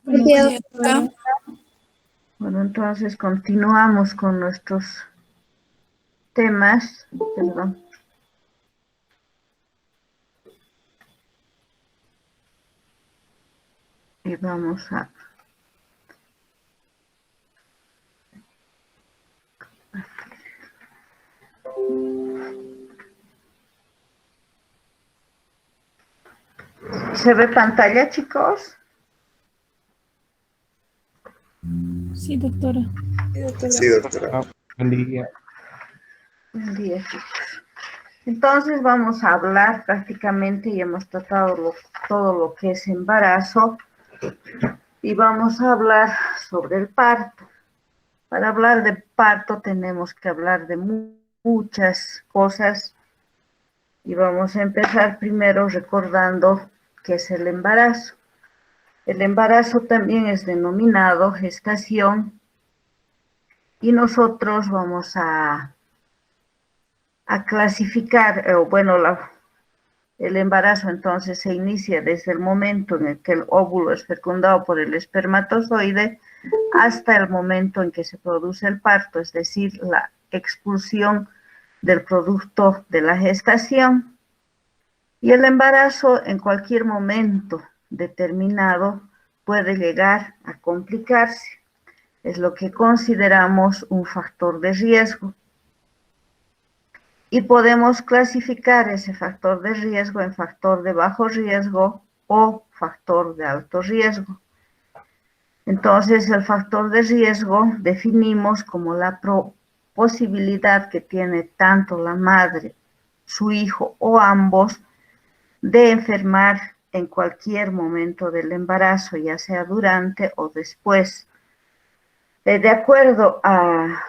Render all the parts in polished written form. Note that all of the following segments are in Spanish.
Buenos días, doctora. Bueno, entonces continuamos con nuestros temas. Perdón. Y vamos a... ¿Se ve pantalla, chicos? Sí, doctora. Sí, doctora. Buen día. Buen día, chicos. Entonces vamos a hablar prácticamente, y hemos tratado todo lo que es embarazo, y vamos a hablar sobre el parto. Para hablar de parto tenemos que hablar de muchas cosas, y vamos a empezar primero recordando qué es el embarazo. El embarazo también es denominado gestación, y nosotros vamos a clasificar, el embarazo entonces se inicia desde el momento en el que el óvulo es fecundado por el espermatozoide hasta el momento en que se produce el parto, es decir, la expulsión del producto de la gestación. Y el embarazo en cualquier momento determinado puede llegar a complicarse. Es lo que consideramos un factor de riesgo. Y podemos clasificar ese factor de riesgo en factor de bajo riesgo o factor de alto riesgo. Entonces, el factor de riesgo definimos como la posibilidad que tiene tanto la madre, su hijo o ambos de enfermar en cualquier momento del embarazo, ya sea durante o después. De acuerdo a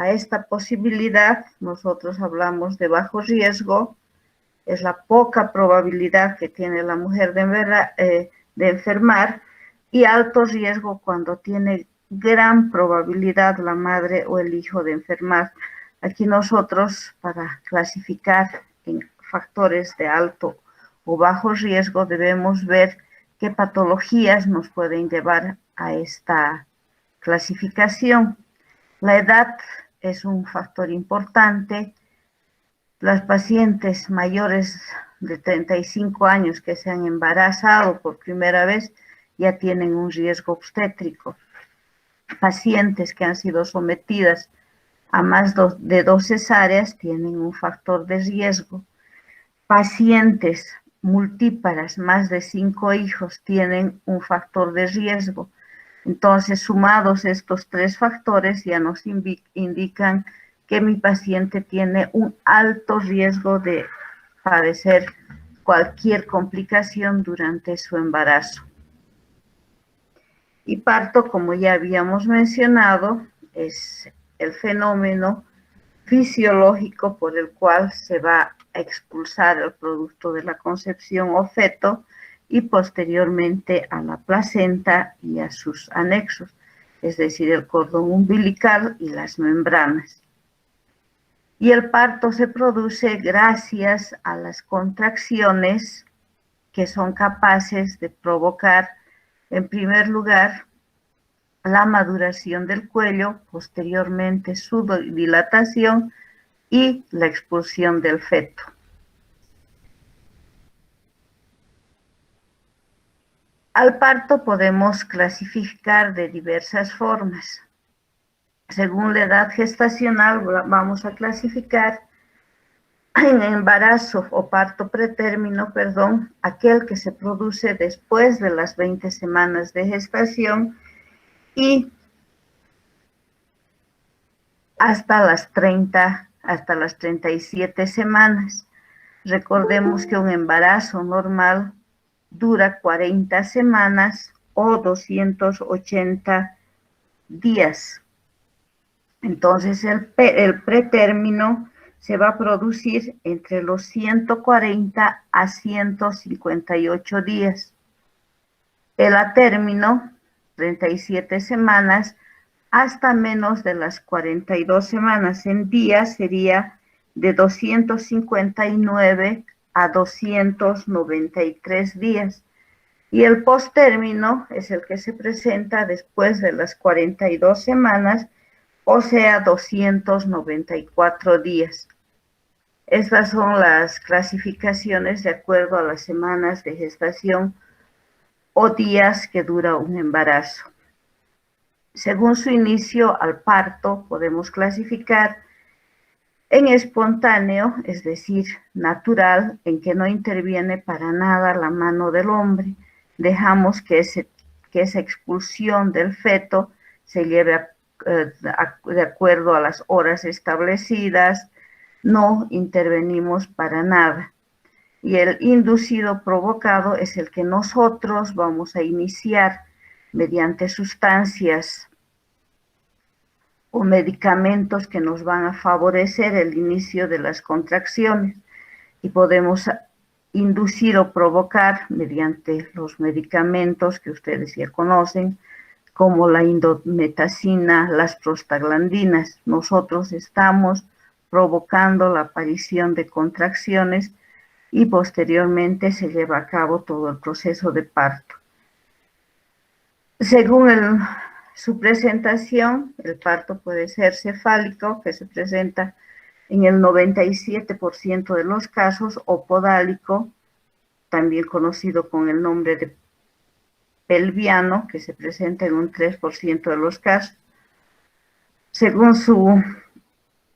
esta posibilidad, nosotros hablamos de bajo riesgo, es la poca probabilidad que tiene la mujer de enfermar, y alto riesgo cuando tiene gran probabilidad la madre o el hijo de enfermar. Aquí nosotros, para clasificar en factores de alto o bajo riesgo, debemos ver qué patologías nos pueden llevar a esta clasificación. La edad es un factor importante. Las pacientes mayores de 35 años que se han embarazado por primera vez ya tienen un riesgo obstétrico. Pacientes que han sido sometidas a más de 2 cesáreas tienen un factor de riesgo. Pacientes multíparas, más de 5 hijos, tienen un factor de riesgo. Entonces, sumados estos 3 factores, ya nos indican que mi paciente tiene un alto riesgo de padecer cualquier complicación durante su embarazo. Y parto, como ya habíamos mencionado, es el fenómeno fisiológico por el cual se va a expulsar el producto de la concepción o feto y posteriormente a la placenta y a sus anexos, es decir, el cordón umbilical y las membranas. Y el parto se produce gracias a las contracciones que son capaces de provocar, en primer lugar, la maduración del cuello, posteriormente su dilatación y la expulsión del feto. Al parto podemos clasificar de diversas formas. Según la edad gestacional, vamos a clasificar en embarazo o parto pretérmino, aquel que se produce después de las 20 semanas de gestación y hasta las 37 semanas. Recordemos que un embarazo normal dura 40 semanas o 280 días. Entonces, el pretérmino se va a producir entre los 140 a 158 días. El atérmino, 37 semanas, hasta menos de las 42 semanas. En días sería de 259 a 293 días. Y el posttérmino es el que se presenta después de las 42 semanas, o sea, 294 días. Estas son las clasificaciones de acuerdo a las semanas de gestación o días que dura un embarazo. Según su inicio al parto, podemos clasificar en espontáneo, es decir, natural, en que no interviene para nada la mano del hombre. Dejamos que esa expulsión del feto se lleve de acuerdo a las horas establecidas, no intervenimos para nada. Y el inducido provocado es el que nosotros vamos a iniciar mediante sustancias o medicamentos que nos van a favorecer el inicio de las contracciones, y podemos inducir o provocar mediante los medicamentos que ustedes ya conocen, como la indometacina, las prostaglandinas. Nosotros estamos provocando la aparición de contracciones y posteriormente se lleva a cabo todo el proceso de parto. Según su presentación, el parto puede ser cefálico, que se presenta en el 97% de los casos, o podálico, también conocido con el nombre de pelviano, que se presenta en un 3% de los casos. Según su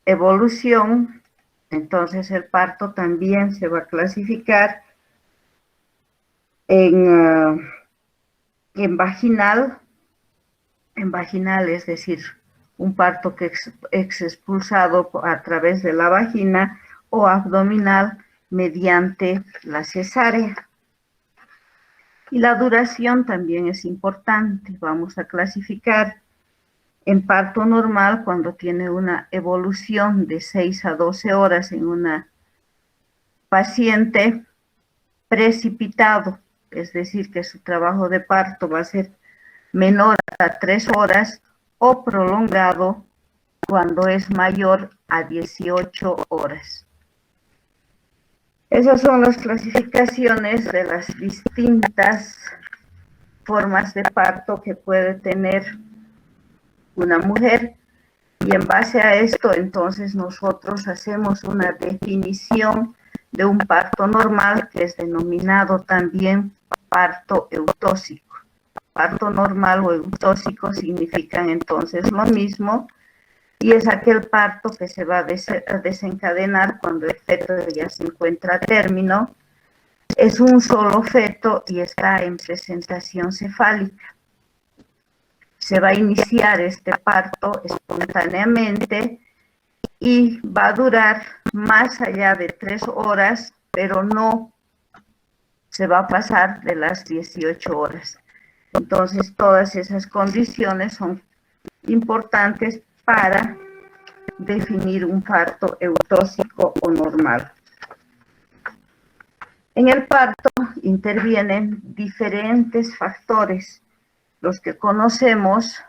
evolución, entonces el parto también se va a clasificar en vaginal, es decir, un parto que es expulsado a través de la vagina, o abdominal mediante la cesárea. Y la duración también es importante. Vamos a clasificar en parto normal cuando tiene una evolución de 6 a 12 horas en una paciente precipitado, es decir, que su trabajo de parto va a ser menor a 3 horas, o prolongado cuando es mayor a 18 horas. Esas son las clasificaciones de las distintas formas de parto que puede tener una mujer, y en base a esto entonces nosotros hacemos una definición de un parto normal, que es denominado también parto eutóxico. Parto normal o eutóxico significan entonces lo mismo, y es aquel parto que se va a desencadenar cuando el feto ya se encuentra a término, es un solo feto y está en presentación cefálica. Se va a iniciar este parto espontáneamente y va a durar más allá de 3 horas, pero no se va a pasar de las 18 horas. Entonces, todas esas condiciones son importantes para definir un parto eutóxico o normal. En el parto intervienen diferentes factores, los que conocemos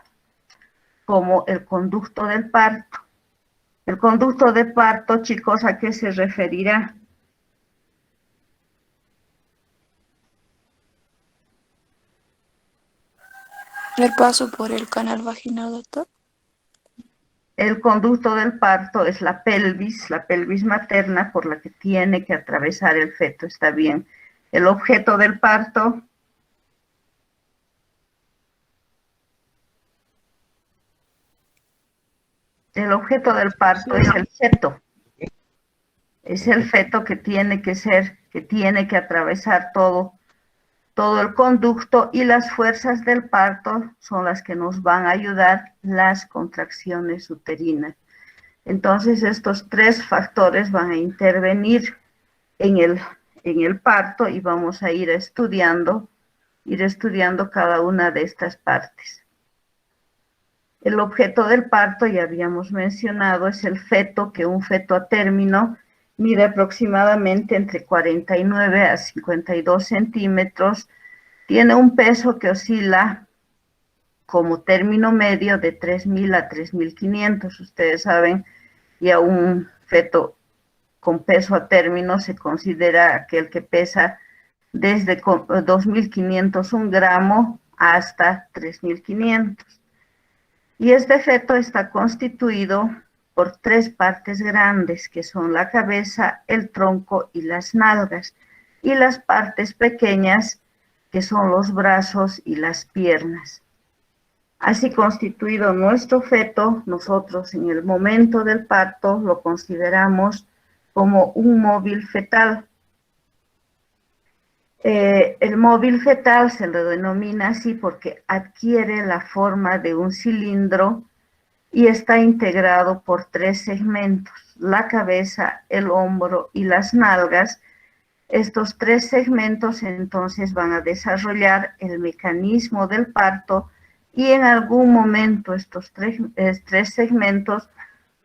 como el conducto del parto. El conducto de parto, chicos, ¿a qué se referirá? El paso por el canal vaginal, doctor. El conducto del parto es la pelvis materna por la que tiene que atravesar el feto, ¿está bien? El objeto del parto. El objeto del parto es el feto. Es el feto que tiene que atravesar todo el conducto, y las fuerzas del parto son las que nos van a ayudar, las contracciones uterinas. Entonces, estos 3 factores van a intervenir en el parto, y vamos a ir estudiando cada una de estas partes. El objeto del parto, ya habíamos mencionado, es el feto, que un feto a término mide aproximadamente entre 49 a 52 centímetros, tiene un peso que oscila como término medio de 3.000 a 3.500. Ustedes saben, y a un feto con peso a término se considera aquel que pesa desde 2.500 un gramo hasta 3.500. Y este feto está constituido por 3 partes grandes, que son la cabeza, el tronco y las nalgas, y las partes pequeñas, que son los brazos y las piernas. Así constituido nuestro feto, nosotros en el momento del parto lo consideramos como un móvil fetal. El móvil fetal se lo denomina así porque adquiere la forma de un cilindro y está integrado por 3 segmentos: la cabeza, el hombro y las nalgas. Estos 3 segmentos entonces van a desarrollar el mecanismo del parto, y en algún momento estos 3 segmentos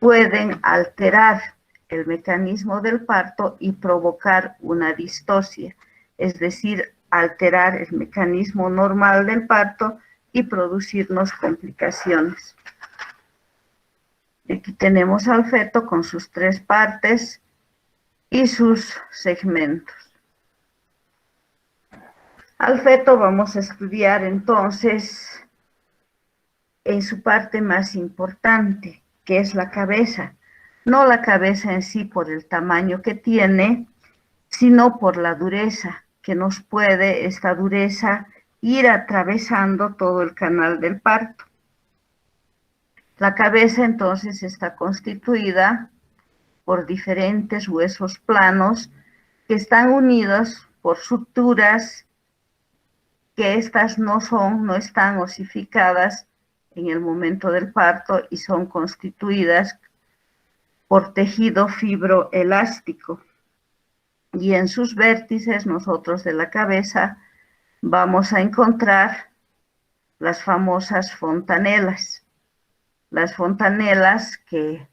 pueden alterar el mecanismo del parto y provocar una distosia, es decir, alterar el mecanismo normal del parto y producirnos complicaciones. Aquí tenemos al feto con sus 3 partes y sus segmentos. Al feto vamos a estudiar entonces en su parte más importante, que es la cabeza. No la cabeza en sí por el tamaño que tiene, sino por la dureza, que nos puede esta dureza ir atravesando todo el canal del parto. La cabeza entonces está constituida por diferentes huesos planos que están unidos por suturas, que estas no están osificadas en el momento del parto y son constituidas por tejido fibroelástico. Y en sus vértices nosotros de la cabeza vamos a encontrar las famosas fontanelas. Las fontanelas que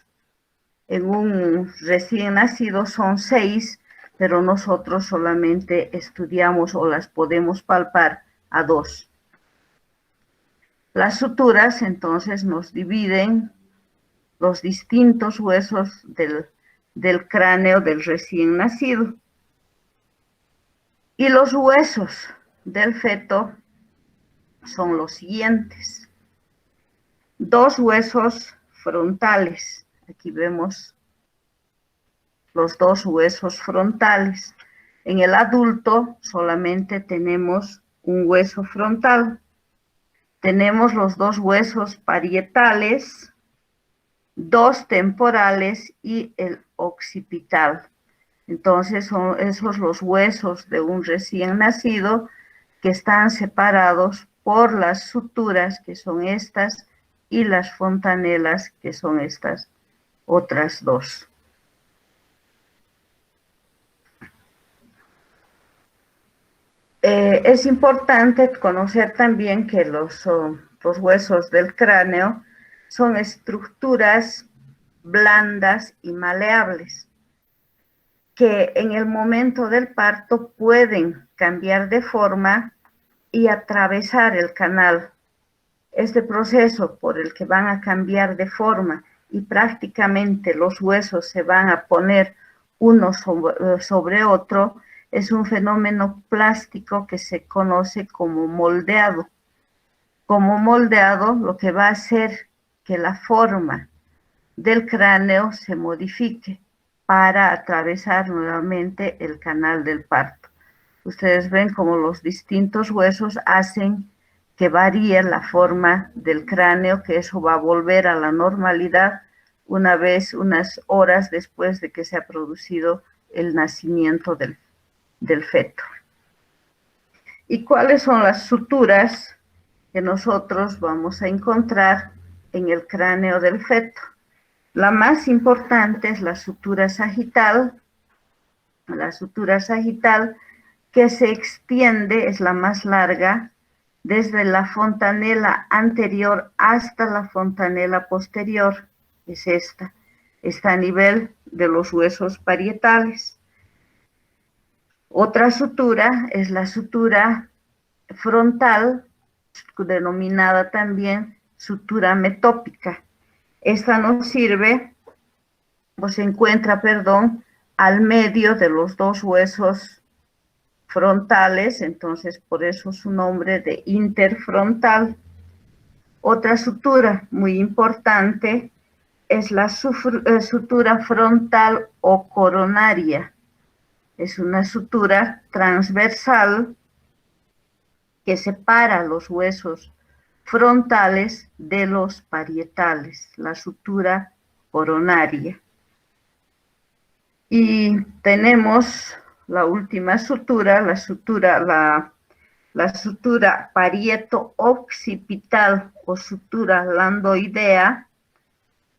en un recién nacido son 6, pero nosotros solamente estudiamos o las podemos palpar a 2. Las suturas entonces nos dividen los distintos huesos del cráneo del recién nacido. Y los huesos del feto son los siguientes: 2 huesos frontales. Aquí vemos los 2 huesos frontales. En el adulto solamente tenemos un hueso frontal. Tenemos los 2 huesos parietales, 2 temporales y el occipital. Entonces son esos los huesos de un recién nacido que están separados por las suturas, que son estas, y las fontanelas, que son estas otras 2. Es importante conocer también que los huesos del cráneo son estructuras blandas y maleables, que en el momento del parto pueden cambiar de forma y atravesar el canal. Este proceso por el que van a cambiar de forma y prácticamente los huesos se van a poner uno sobre otro es un fenómeno plástico que se conoce como moldeado. Como moldeado, lo que va a hacer que la forma del cráneo se modifique para atravesar nuevamente el canal del parto. Ustedes ven cómo los distintos huesos hacen que varíe la forma del cráneo, que eso va a volver a la normalidad una vez, unas horas después de que se ha producido el nacimiento del feto. ¿Y cuáles son las suturas que nosotros vamos a encontrar en el cráneo del feto? La más importante es la sutura sagital. La sutura sagital, que se extiende, es la más larga, desde la fontanela anterior hasta la fontanela posterior. Es esta. Está a nivel de los huesos parietales. Otra sutura es la sutura frontal, denominada también sutura metópica. Esta nos sirve, o se encuentra, al medio de los 2 huesos frontales, entonces por eso su nombre de interfrontal. Otra sutura muy importante es la sutura frontal o coronaria. Es una sutura transversal que separa los huesos frontales de los parietales, la sutura coronaria. Y tenemos la última sutura, la sutura parieto-occipital o sutura landoidea,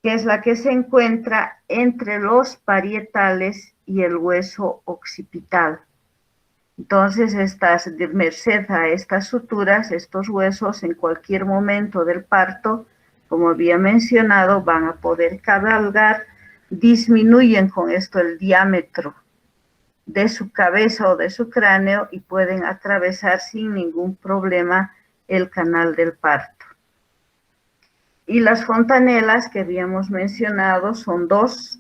que es la que se encuentra entre los parietales y el hueso occipital. Entonces, de merced a estas suturas, estos huesos en cualquier momento del parto, como había mencionado, van a poder cabalgar, disminuyen con esto el diámetro de su cabeza o de su cráneo y pueden atravesar sin ningún problema el canal del parto. Y las fontanelas que habíamos mencionado son dos.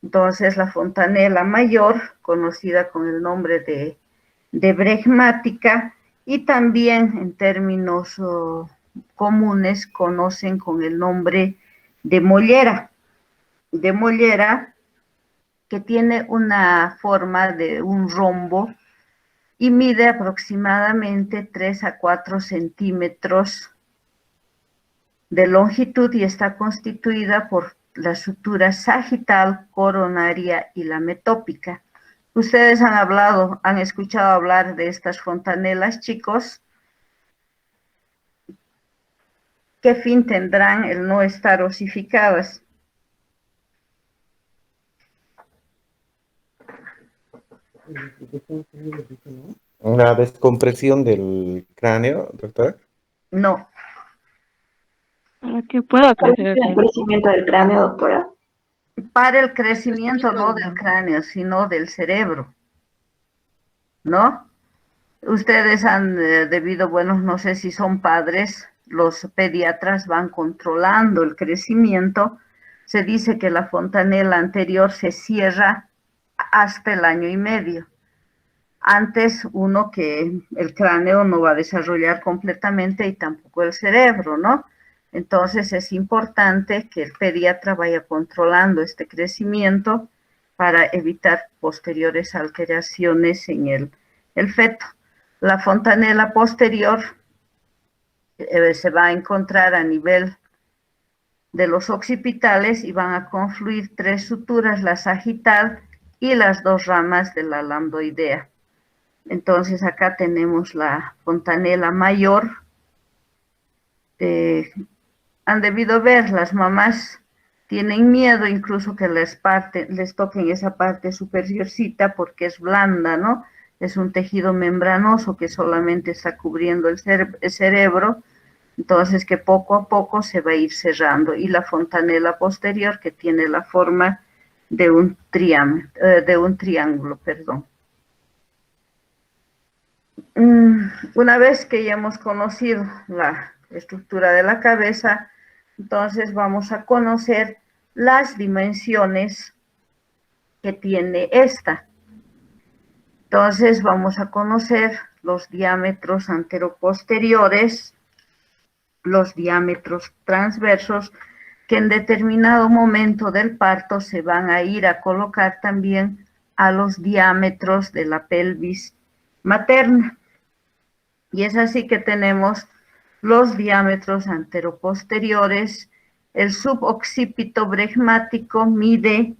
Entonces, la fontanela mayor, conocida con el nombre de bregmática, y también en términos comunes conocen con el nombre de mollera. De mollera, que tiene una forma de un rombo y mide aproximadamente 3 a 4 centímetros de longitud y está constituida por la sutura sagital, coronaria y la metópica. Ustedes han escuchado hablar de estas fontanelas, chicos. ¿Qué fin tendrán el no estar osificadas? Una descompresión del cráneo, doctora. No. Para que pueda crecer el crecimiento del cráneo, doctora. Para el crecimiento no del cráneo, sino del cerebro, ¿no? Ustedes han debido, bueno, no sé si son padres, los pediatras van controlando el crecimiento. Se dice que la fontanela anterior se cierra hasta el 1 año y medio. Antes que el cráneo no va a desarrollar completamente y tampoco el cerebro, ¿no? Entonces es importante que el pediatra vaya controlando este crecimiento para evitar posteriores alteraciones en el feto. La fontanela posterior se va a encontrar a nivel de los occipitales y van a confluir 3 suturas, la sagital y las 2 ramas de la lambdoidea. Entonces acá tenemos la fontanela mayor. Han debido ver, las mamás tienen miedo incluso que les toquen esa parte superiorcita porque es blanda, ¿no? Es un tejido membranoso que solamente está cubriendo el cerebro, entonces que poco a poco se va a ir cerrando. Y la fontanela posterior que tiene la forma de un triángulo, perdón. Una vez que ya hemos conocido la estructura de la cabeza, entonces vamos a conocer las dimensiones que tiene esta. Entonces vamos a conocer los diámetros anteroposteriores, los diámetros transversos, que en determinado momento del parto se van a ir a colocar también a los diámetros de la pelvis materna. Y es así que tenemos los diámetros anteroposteriores. El suboccipito bregmático mide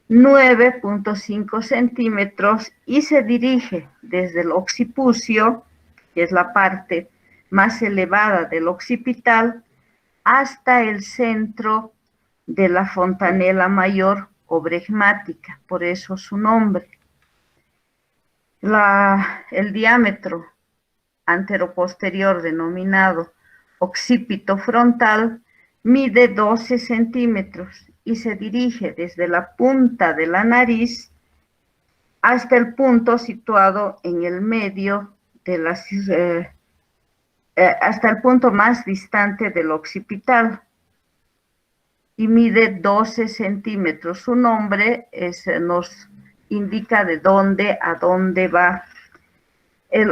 9.5 centímetros y se dirige desde el occipucio, que es la parte más elevada del occipital, hasta el centro de la fontanela mayor o bregmática, por eso su nombre. El diámetro anteroposterior denominado occipito frontal mide 12 centímetros y se dirige desde la punta de la nariz hasta el punto situado en el medio de hasta el punto más distante del occipital y mide 12 centímetros. Su nombre nos indica de dónde a dónde va El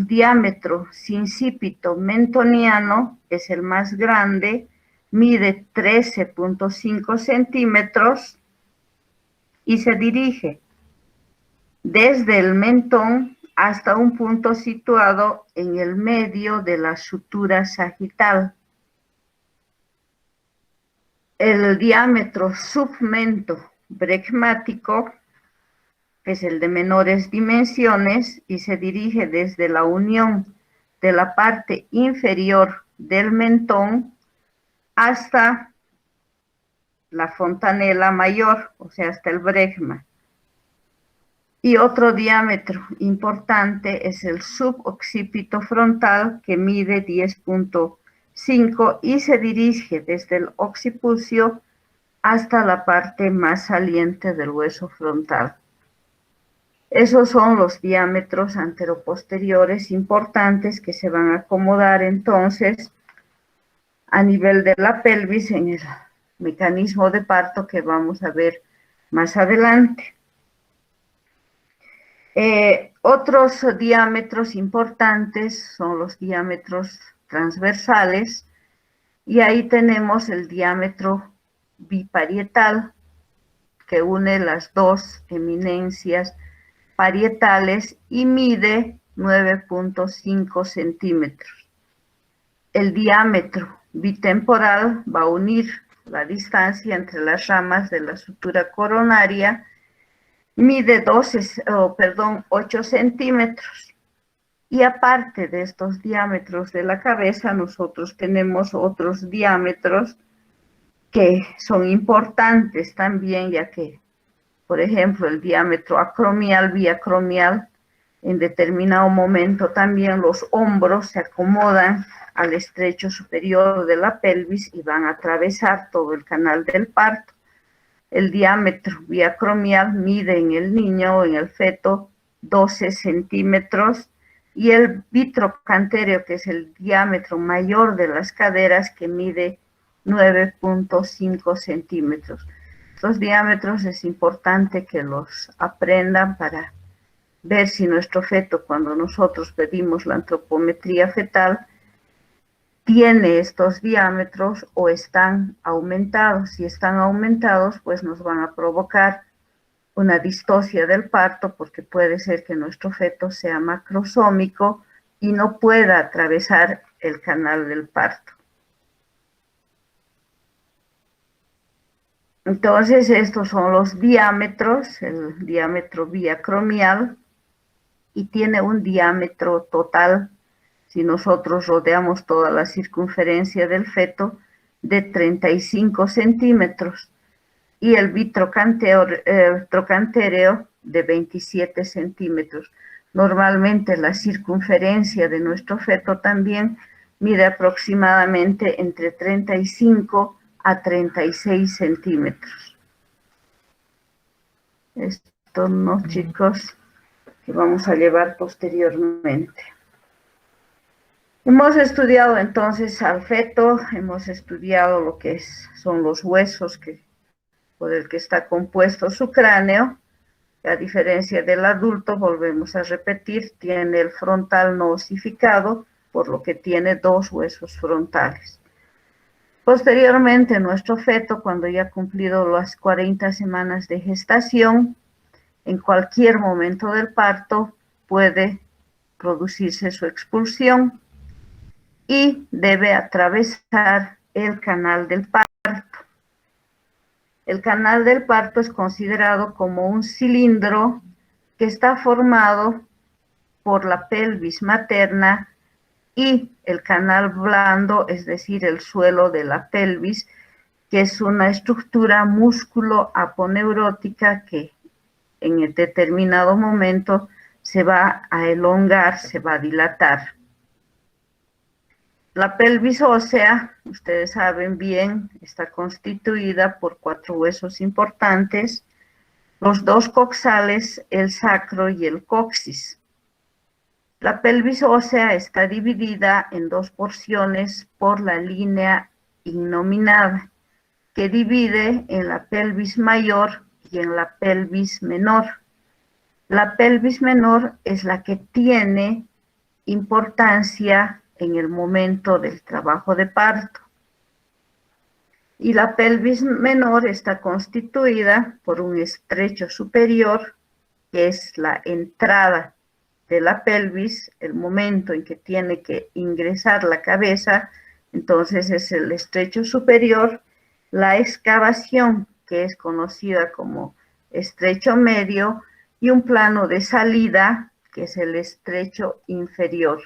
diámetro sincípito mentoniano es el más grande, mide 13.5 centímetros y se dirige desde el mentón hasta un punto situado en el medio de la sutura sagital. El diámetro submento bregmático es el de menores dimensiones y se dirige desde la unión de la parte inferior del mentón hasta la fontanela mayor, o sea, hasta el bregma. Y otro diámetro importante es el suboccipito frontal, que mide 10.5 y se dirige desde el occipucio hasta la parte más saliente del hueso frontal. Esos son los diámetros anteroposteriores importantes que se van a acomodar entonces a nivel de la pelvis en el mecanismo de parto que vamos a ver más adelante. Otros diámetros importantes son los diámetros transversales y ahí tenemos el diámetro biparietal que une las dos eminencias parietales y mide 9.5 centímetros. El diámetro bitemporal va a unir la distancia entre las ramas de la sutura coronaria, mide 8 centímetros. Y aparte de estos diámetros de la cabeza, nosotros tenemos otros diámetros que son importantes también, ya que, por ejemplo, el diámetro acromial, biacromial, en determinado momento también los hombros se acomodan al estrecho superior de la pelvis y van a atravesar todo el canal del parto. El diámetro biacromial mide en el niño o en el feto 12 centímetros y el vitrocantéreo, que es el diámetro mayor de las caderas, que mide 9.5 centímetros. Estos diámetros es importante que los aprendan para ver si nuestro feto, cuando nosotros pedimos la antropometría fetal, tiene estos diámetros o están aumentados. Si están aumentados, pues nos van a provocar una distocia del parto, porque puede ser que nuestro feto sea macrosómico y no pueda atravesar el canal del parto. Entonces, estos son los diámetros, el diámetro biacromial, y tiene un diámetro total, si nosotros rodeamos toda la circunferencia del feto, de 35 centímetros, y el vitrocantéreo de 27 centímetros. Normalmente la circunferencia de nuestro feto también mide aproximadamente entre 35 a 36 centímetros. Esto no, chicos, que vamos a llevar posteriormente. Hemos estudiado entonces al feto, hemos estudiado lo que son los huesos por el que está compuesto su cráneo. A diferencia del adulto, volvemos a repetir, tiene el frontal no osificado, por lo que tiene dos huesos frontales. Posteriormente, nuestro feto, cuando ya ha cumplido las 40 semanas de gestación, en cualquier momento del parto puede producirse su expulsión y debe atravesar el canal del parto. El canal del parto es considerado como un cilindro que está formado por la pelvis materna y el canal blando, es decir, el suelo de la pelvis, que es una estructura músculo-aponeurótica que en el determinado momento se va a elongar, se va a dilatar. La pelvis ósea, ustedes saben bien, está constituida por 4 huesos importantes, los 2 coxales, el sacro y el coxis. La pelvis ósea está dividida en 2 porciones por la línea innominada, que divide en la pelvis mayor y en la pelvis menor. La pelvis menor es la que tiene importancia en el momento del trabajo de parto. Y la pelvis menor está constituida por un estrecho superior, que es la entrada de la pelvis, el momento en que tiene que ingresar la cabeza, entonces es el estrecho superior, la excavación, que es conocida como estrecho medio, y un plano de salida, que es el estrecho inferior.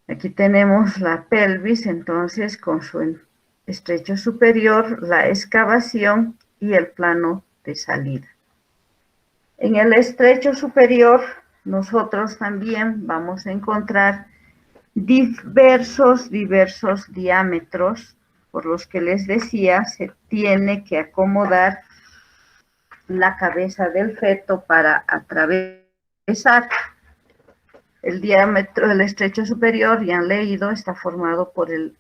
Aquí tenemos la pelvis, entonces, con su estrecho superior, la excavación y el plano de salida. En el estrecho superior, nosotros también vamos a encontrar diversos diámetros, por los que les decía, se tiene que acomodar la cabeza del feto para atravesar. El diámetro del estrecho superior, ya han leído, está formado por el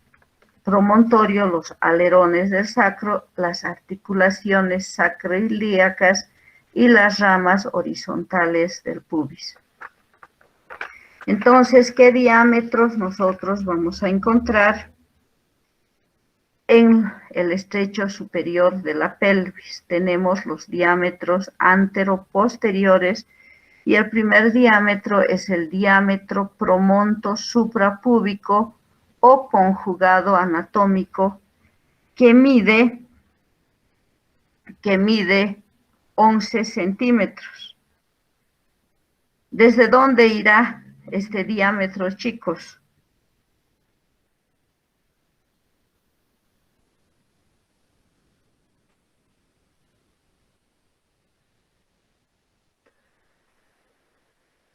promontorio, los alerones del sacro, las articulaciones sacroiliacas y las ramas horizontales del pubis. Entonces, ¿qué diámetros nosotros vamos a encontrar en el estrecho superior de la pelvis? Tenemos los diámetros antero-posteriores, y el primer diámetro es el diámetro promonto suprapúbico o conjugado anatómico, que mide 11 centímetros. ¿Desde dónde irá este diámetro, chicos?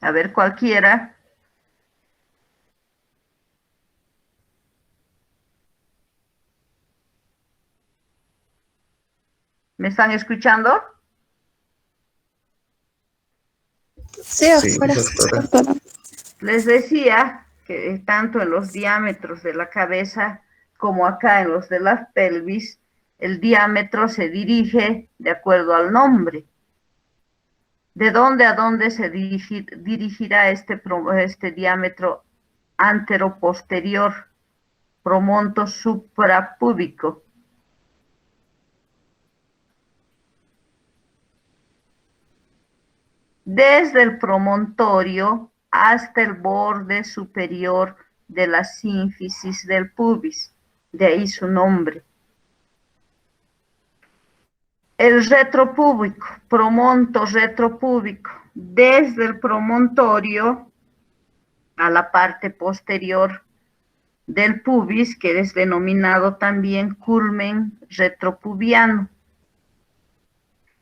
A ver, cualquiera. ¿Me están escuchando? Sí, afuera, doctora. Les decía que tanto en los diámetros de la cabeza como acá en los de la pelvis, el diámetro se dirige de acuerdo al nombre. ¿De dónde a dónde se dirigirá este diámetro antero-posterior, promonto suprapúbico? Desde el promontorio hasta el borde superior de la sínfisis del pubis, de ahí su nombre. El retropúbico, promonto retropúbico, desde el promontorio a la parte posterior del pubis, que es denominado también culmen retropubiano.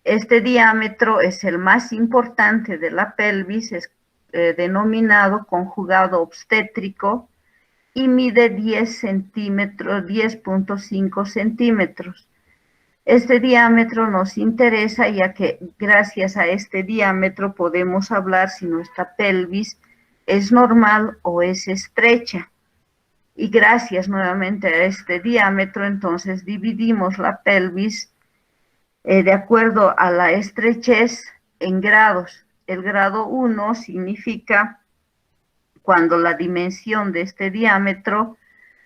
Este diámetro es el más importante de la pelvis, es denominado conjugado obstétrico, y mide 10 centímetros, 10.5 centímetros. Este diámetro nos interesa, ya que gracias a este diámetro podemos hablar si nuestra pelvis es normal o es estrecha. Y gracias nuevamente a este diámetro, entonces dividimos la pelvis de acuerdo a la estrechez en grados. El grado 1 significa cuando la dimensión de este diámetro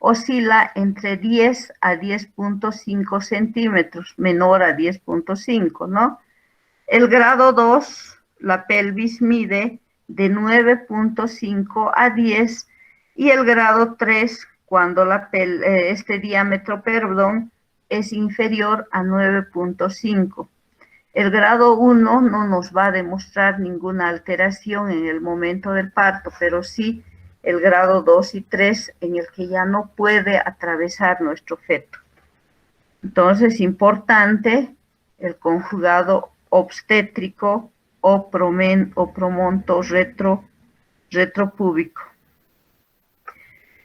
oscila entre 10 a 10.5 centímetros, menor a 10.5, ¿no? El grado 2, la pelvis mide de 9.5 a 10, y el grado 3, cuando este diámetro, es inferior a 9.5. El grado 1 no nos va a demostrar ninguna alteración en el momento del parto, pero sí el grado 2 y 3, en el que ya no puede atravesar nuestro feto. Entonces, importante el conjugado obstétrico o promonto retropúbico.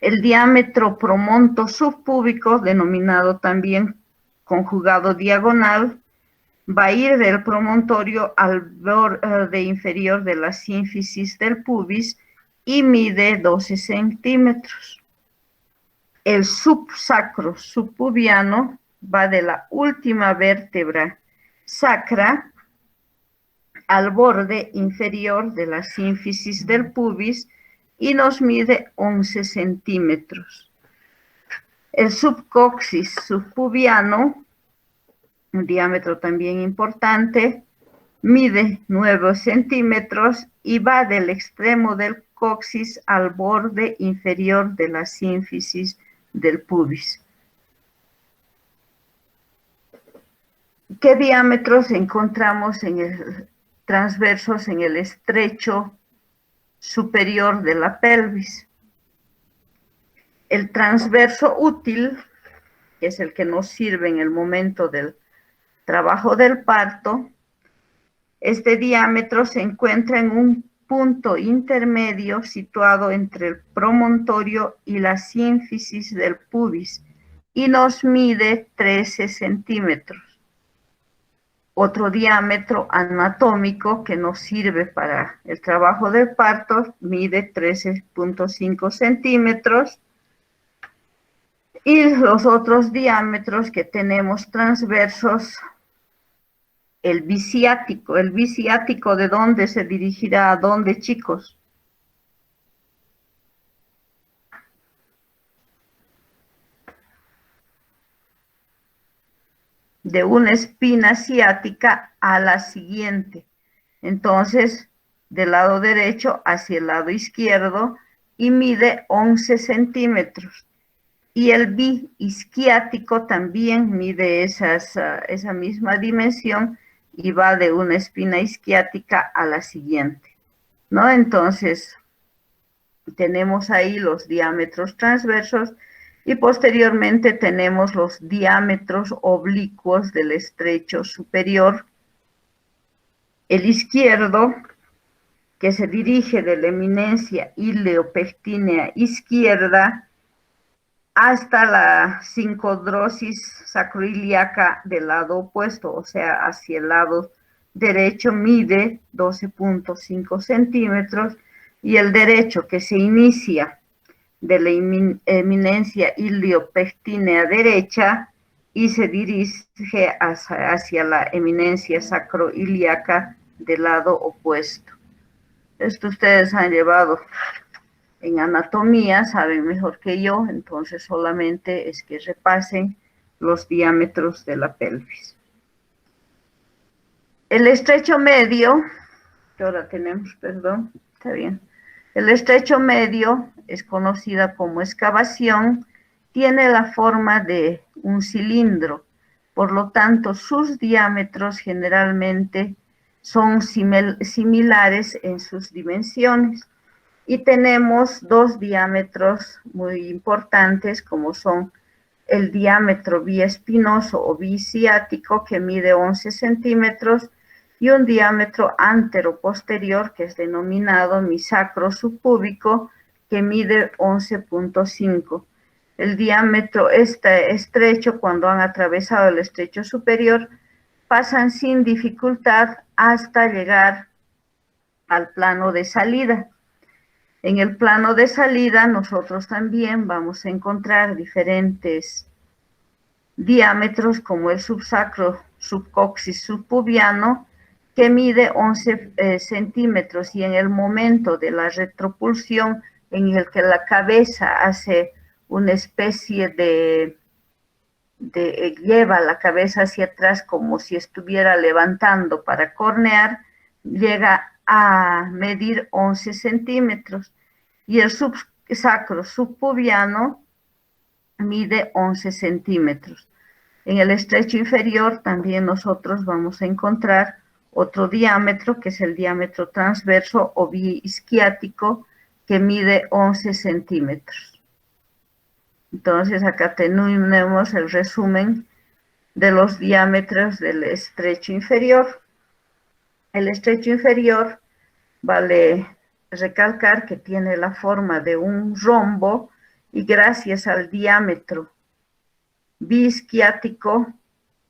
El diámetro promonto subpúbico, denominado también conjugado diagonal, va a ir del promontorio al borde inferior de la sínfisis del pubis y mide 12 centímetros. El subsacro subpubiano va de la última vértebra sacra al borde inferior de la sínfisis del pubis y nos mide 11 centímetros. El subcoxis subpubiano, un diámetro también importante, mide 9 centímetros y va del extremo del coxis al borde inferior de la sínfisis del pubis. ¿Qué diámetros encontramos en el transversos en el estrecho superior de la pelvis? El transverso útil, que es el que nos sirve en el momento del trabajo del parto, este diámetro se encuentra en un punto intermedio situado entre el promontorio y la sínfisis del pubis y nos mide 13 centímetros. Otro diámetro anatómico que nos sirve para el trabajo del parto mide 13.5 centímetros. Y los otros diámetros que tenemos transversos, el biciático, ¿de dónde se dirigirá a dónde, chicos? De una espina ciática a la siguiente. Entonces, del lado derecho hacia el lado izquierdo y mide 11 centímetros. Y el biisquiático también mide esa misma dimensión y va de una espina isquiática a la siguiente, ¿no? Entonces, tenemos ahí los diámetros transversos y posteriormente tenemos los diámetros oblicuos del estrecho superior. El izquierdo, que se dirige de la eminencia ileopectínea izquierda hasta la sincodrosis sacroiliaca del lado opuesto, o sea, hacia el lado derecho, mide 12.5 centímetros, y el derecho, que se inicia de la eminencia iliopectínea derecha y se dirige hacia la eminencia sacroiliaca del lado opuesto. Esto ustedes han llevado en anatomía, saben mejor que yo, entonces solamente es que repasen los diámetros de la pelvis. El estrecho medio, que ahora tenemos, perdón, está bien. El estrecho medio es conocida como excavación, tiene la forma de un cilindro, por lo tanto sus diámetros generalmente son similares en sus dimensiones. Y tenemos dos diámetros muy importantes, como son el diámetro biespinoso o biciático, que mide 11 centímetros, y un diámetro antero-posterior, que es denominado misacro subpúbico, que mide 11.5. El diámetro estrecho, cuando han atravesado el estrecho superior, pasan sin dificultad hasta llegar al plano de salida. En el plano de salida nosotros también vamos a encontrar diferentes diámetros, como el subsacro subcoxis subpubiano, que mide 11 centímetros, y en el momento de la retropulsión, en el que la cabeza hace una especie lleva la cabeza hacia atrás como si estuviera levantando para cornear, llega a medir 11 centímetros, y el subsacro subpubiano mide 11 centímetros. En el estrecho inferior también nosotros vamos a encontrar otro diámetro, que es el diámetro transverso o biisquiático, que mide 11 centímetros. Entonces acá tenemos el resumen de los diámetros del estrecho inferior. El estrecho inferior, vale recalcar que tiene la forma de un rombo, y gracias al diámetro biisquiático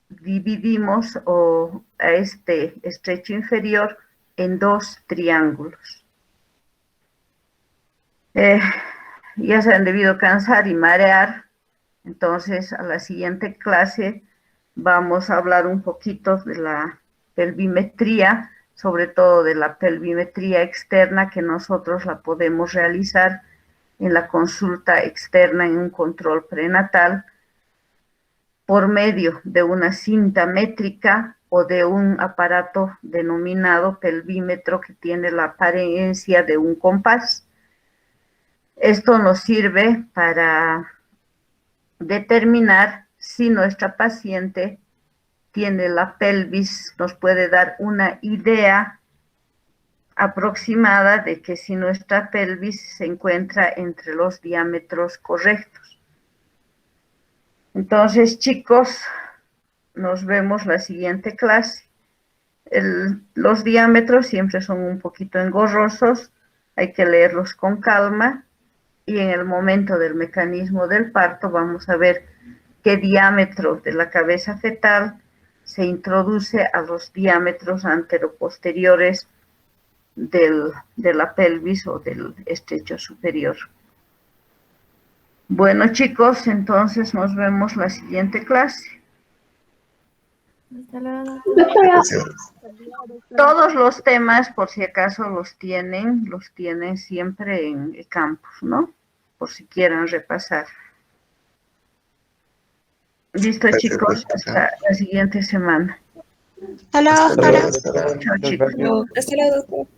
dividimos a este estrecho inferior en dos triángulos. Ya se han debido cansar y marear, entonces a la siguiente clase vamos a hablar un poquito de la pelvimetría, sobre todo de la pelvimetría externa, que nosotros la podemos realizar en la consulta externa en un control prenatal por medio de una cinta métrica o de un aparato denominado pelvímetro que tiene la apariencia de un compás. Esto nos sirve para determinar si nuestra paciente tiene la pelvis, nos puede dar una idea aproximada de que si nuestra pelvis se encuentra entre los diámetros correctos. Entonces, chicos, nos vemos la siguiente clase. Los diámetros siempre son un poquito engorrosos, hay que leerlos con calma y en el momento del mecanismo del parto vamos a ver qué diámetro de la cabeza fetal se introduce a los diámetros anteroposteriores de la pelvis o del estrecho superior. Bueno, chicos, entonces nos vemos la siguiente clase. Doctora, Todos los temas, por si acaso los tienen siempre en el campus, ¿no? Por si quieren repasar. Listo, chicos, hasta la siguiente semana. Hasta luego, doctora. Chao, chicos. Hasta luego, doctora.